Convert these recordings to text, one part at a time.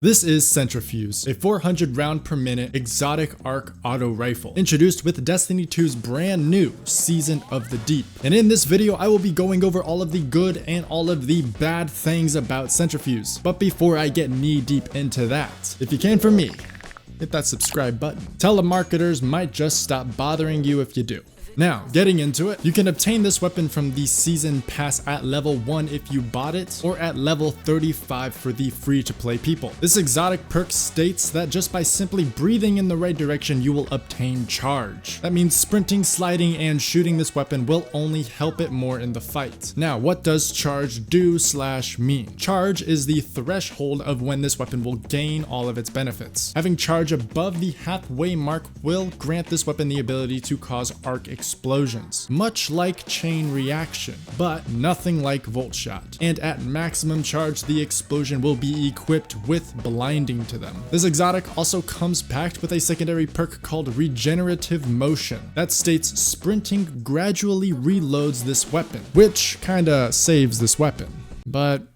This is Centrifuse, a 400 round per minute exotic arc auto rifle, introduced with Destiny 2's brand new Season of the Deep. And in this video, I will be going over all of the good and all of the bad things about Centrifuse. But before I get knee deep into that, if you came for me, hit that subscribe button. Telemarketers might just stop bothering you if you do. Now, getting into it, you can obtain this weapon from the Season Pass at level 1 if you bought it, or at level 35 for the free-to-play people. This exotic perk states that just by simply breathing in the right direction, you will obtain charge. That means sprinting, sliding, and shooting this weapon will only help it more in the fight. Now, what does charge do/mean? Charge is the threshold of when this weapon will gain all of its benefits. Having charge above the halfway mark will grant this weapon the ability to cause arc explosions, much like chain reaction, but nothing like volt shot. And at maximum charge, the explosion will be equipped with blinding to them. This exotic also comes packed with a secondary perk called regenerative motion that states sprinting gradually reloads this weapon, which kinda saves this weapon, but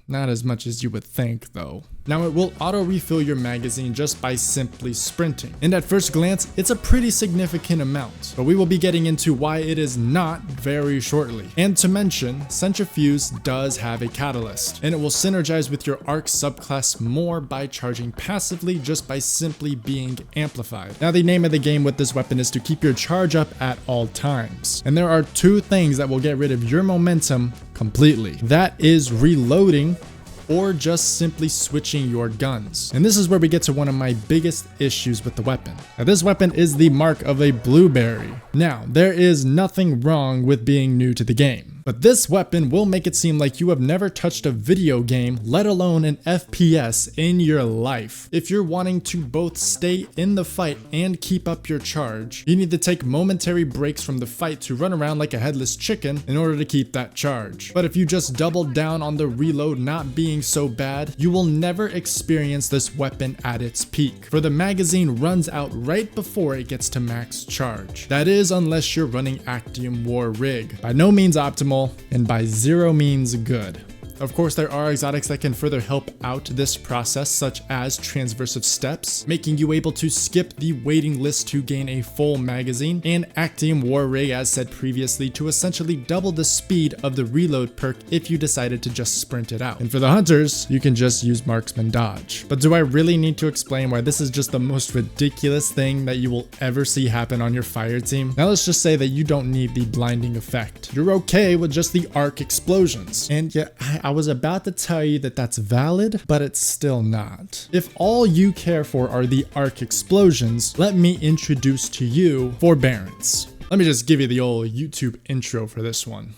not as much as you would think though. Now it will auto refill your magazine just by simply sprinting, and at first glance it's a pretty significant amount, but we will be getting into why it is not very shortly. And to mention, Centrifuse does have a catalyst, and it will synergize with your arc subclass more by charging passively just by simply being amplified. Now the name of the game with this weapon is to keep your charge up at all times, and there are two things that will get rid of your momentum completely. That is reloading, or just simply switching your guns. And this is where we get to one of my biggest issues with the weapon. Now this weapon is the mark of a blueberry. Now, there is nothing wrong with being new to the game, but this weapon will make it seem like you have never touched a video game, let alone an FPS, in your life. If you're wanting to both stay in the fight and keep up your charge, you need to take momentary breaks from the fight to run around like a headless chicken in order to keep that charge. But if you just double down on the reload not being so bad, you will never experience this weapon at its peak, for the magazine runs out right before it gets to max charge. That is, unless you're running Actium War Rig. By no means optimal, and by zero means good. Of course, there are exotics that can further help out this process, such as transversive steps, making you able to skip the waiting list to gain a full magazine, and Actium War Rig, as said previously, to essentially double the speed of the reload perk if you decided to just sprint it out. And for the hunters, you can just use marksman dodge. But do I really need to explain why this is just the most ridiculous thing that you will ever see happen on your fire team? Now let's just say that you don't need the blinding effect. You're okay with just the arc explosions. And yeah, I was about to tell you that that's valid, but it's still not. If all you care for are the arc explosions, let me introduce to you Forbearance. Let me just give you the old YouTube intro for this one.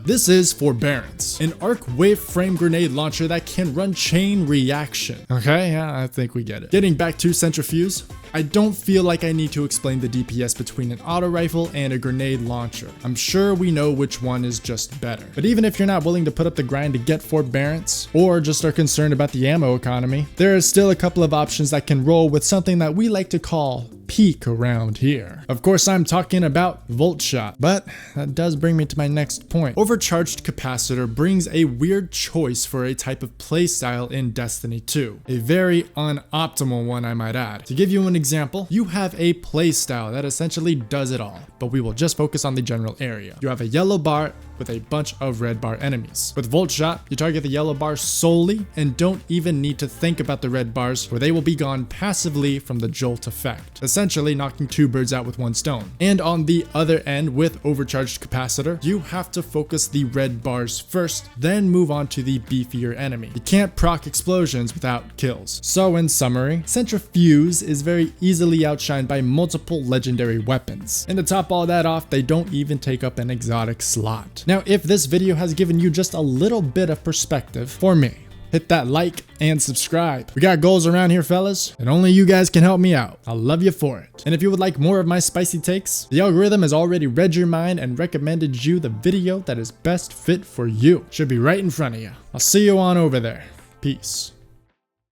This is Forbearance, an arc wave frame grenade launcher that can run chain reaction. Okay, yeah, I think we get it. Getting back to Centrifuse, I don't feel like I need to explain the DPS between an auto rifle and a grenade launcher. I'm sure we know which one is just better. But even if you're not willing to put up the grind to get Forbearance, or just are concerned about the ammo economy, there is still a couple of options that can roll with something that we like to call peak around here. Of course, I'm talking about volt shot, but that does bring me to my next point. Overcharged capacitor brings a weird choice for a type of playstyle in Destiny 2. A very unoptimal one, I might add. To give you an example, you have a playstyle that essentially does it all, but we will just focus on the general area. You have a yellow bar with a bunch of red bar enemies. With volt shot, you target the yellow bar solely and don't even need to think about the red bars, where they will be gone passively from the jolt effect, essentially knocking two birds out with one stone. And on the other end, with overcharged capacitor, you have to focus the red bars first, then move on to the beefier enemy. You can't proc explosions without kills. So in summary, Centrifuse is very easily outshined by multiple legendary weapons. And to top all that off, they don't even take up an exotic slot. Now, if this video has given you just a little bit of perspective for me, hit that like and subscribe. We got goals around here, fellas, and only you guys can help me out. I'll love you for it. And if you would like more of my spicy takes, the algorithm has already read your mind and recommended you the video that is best fit for you. Should be right in front of you. I'll see you on over there. Peace.